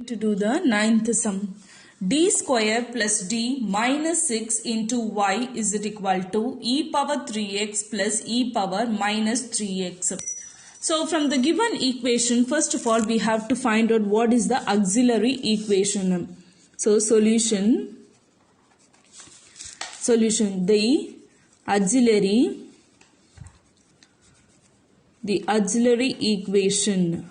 To do the ninth sum. D square plus D minus 6 into y is it equal to e power 3x plus e power minus 3x. So from the given equation, first of all we have to find out what is the auxiliary equation. So solution the auxiliary equation.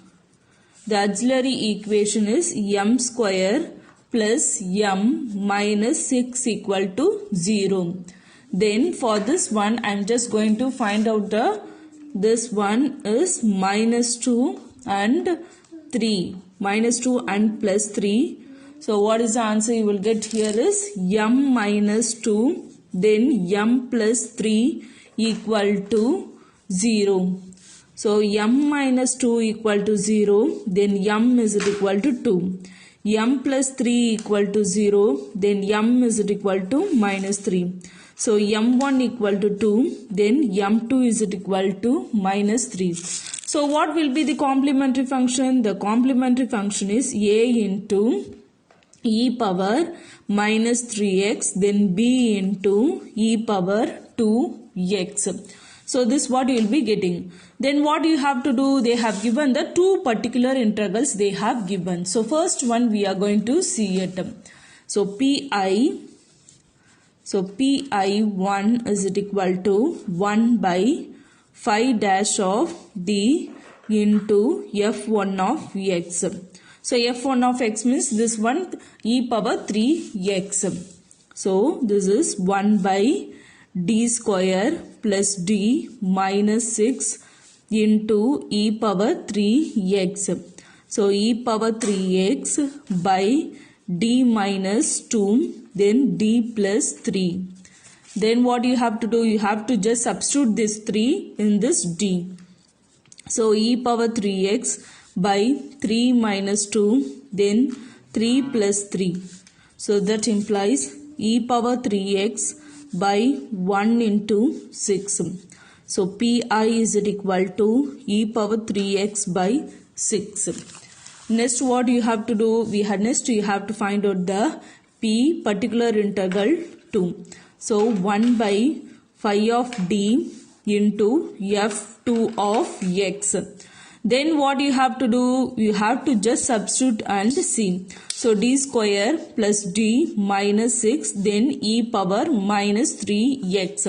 The auxiliary equation is m square plus m minus 6 equal to 0. Then for this one I am just going to find out this one is minus 2 and 3. Minus 2 and plus 3. So what is the answer you will get here is m minus 2 then m plus 3 equal to 0. So m minus 2 equal to 0, then m is equal to 2. m plus 3 equal to 0, then m is equal to minus 3. So m1 equal to 2, then m2 is equal to minus 3. So what will be the complementary function? The complementary function is a into e power minus 3x, then b into e power 2x. So this what you will be getting. Then what you have to do, they have given the two particular integrals they have given. So first one we are going to see it. So pi1 is equal to 1 by 5 dash of d into f1 of x. So f1 of x means this one e power 3x. So this is 1 by d square plus d minus 6 into e power 3x. So e power 3x by d minus 2 then d plus 3. Then what you have to do, you have to just substitute this 3 in this d. So e power 3x by 3 minus 2 then 3 plus 3. So that implies e power 3x by 1 into 6. So pi is equal to e power 3x by 6. Next what you have to do, next you have to find out the p particular integral 2. So 1 by 5 of d into f2 of x. Then what you have to do, you have to just substitute and see. So d square plus d minus 6 then e power minus 3x.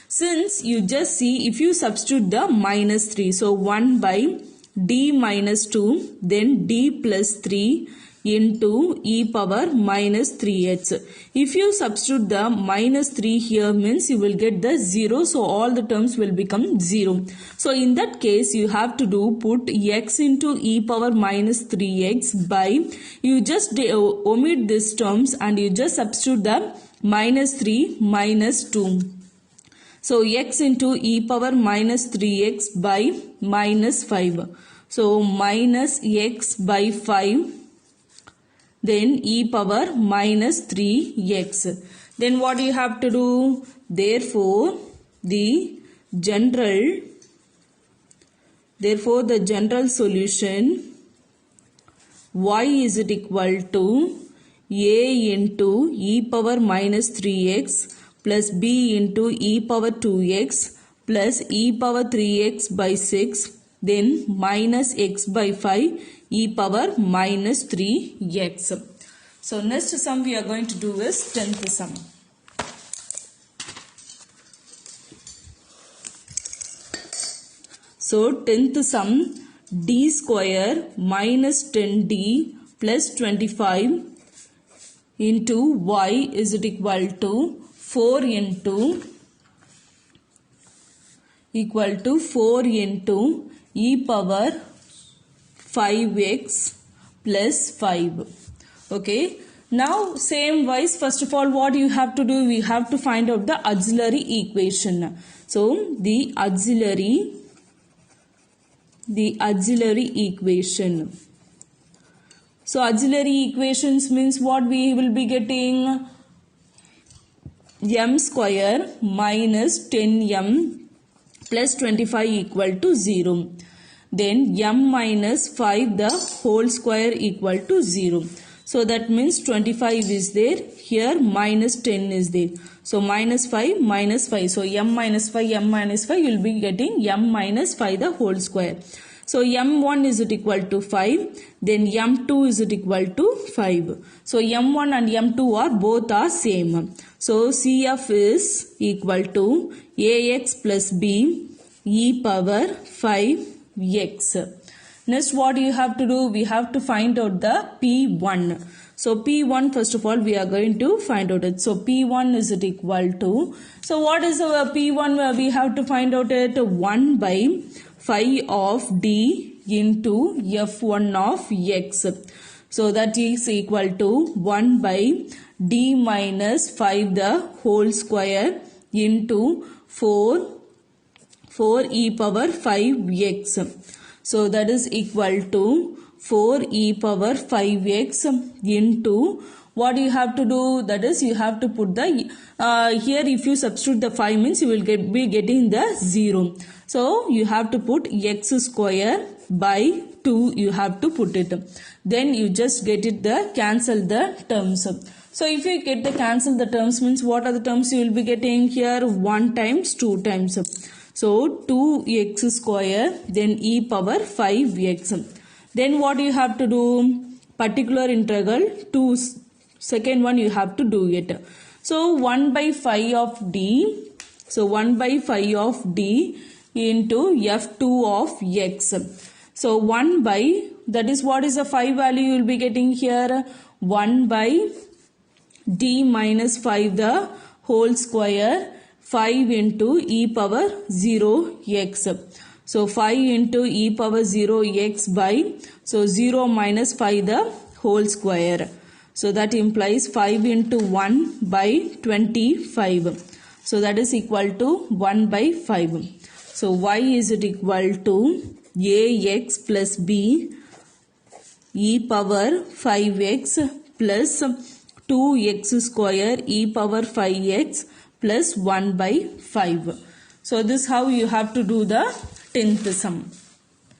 Since you just see, if you substitute the minus 3, so 1 by d minus 2 then d plus 3 into e power minus 3h. If you substitute the minus 3 here means you will get the 0, so all the terms will become 0. So in that case you have to do put x into e power minus 3x by, you just omit these terms and you just substitute the minus 3 minus 2. So x into e power minus 3x by minus 5. So minus x by 5 then e power minus 3x. Then what you have to do? Therefore the general solution y is equal to a into e power minus 3x plus b into e power 2x plus e power 3x by 6 then minus x by 5 e power minus 3x. So next sum we are going to do is 10th sum. So 10th sum, d square minus 10d plus 25 into y is equal to 4 into e power 5x plus 5. Okay. Now same wise, first of all what you have to do, we have to find out the auxiliary equation. So the auxiliary equation. So auxiliary equations means what we will be getting, m square minus 10m plus 25 equal to 0. then m minus 5 the whole square equal to 0. So that means 25 is there. Here minus 10 is there. So minus 5 minus 5. So m minus 5 you will be getting m minus 5 the whole square. So m1 is equal to 5. Then m2 is equal to 5. So m1 and m2 are both are same. So CF is equal to ax plus b e power 5x. Next what you have to do, we have to find out the P1. So P1 first of all we are going to find out it. So P1 is equal to, so what is our P1? We have to find out it 1 by phi of d into f1 of x. So that is equal to 1 by d minus 5 the whole square into 4 e power 5x. So that is equal to 4 e power 5x into what you have to do, that is you have to put the here if you substitute the 5 means you will be getting the 0. So you have to put x square by 2 you have to put it. Then you just get it the cancel the terms. So if you get the cancel the terms means what are the terms you will be getting here? 1 times 2 times. So 2x square then e power 5x. Then what you have to do? Particular integral to second one you have to do it. So 1 by phi of d. So 1 by phi of d into f2 of x. So 1 by, that is what is the phi value you will be getting here? 1 by d minus 5 the whole square 5 into e power 0x. So 5 into e power 0x by, so 0 minus 5 the whole square. So that implies 5 into 1 by 25. So that is equal to 1 by 5. So y is equal to ax plus b e power 5x plus 2x square e power 5x plus 1 by 5. So this how you have to do the 10th sum.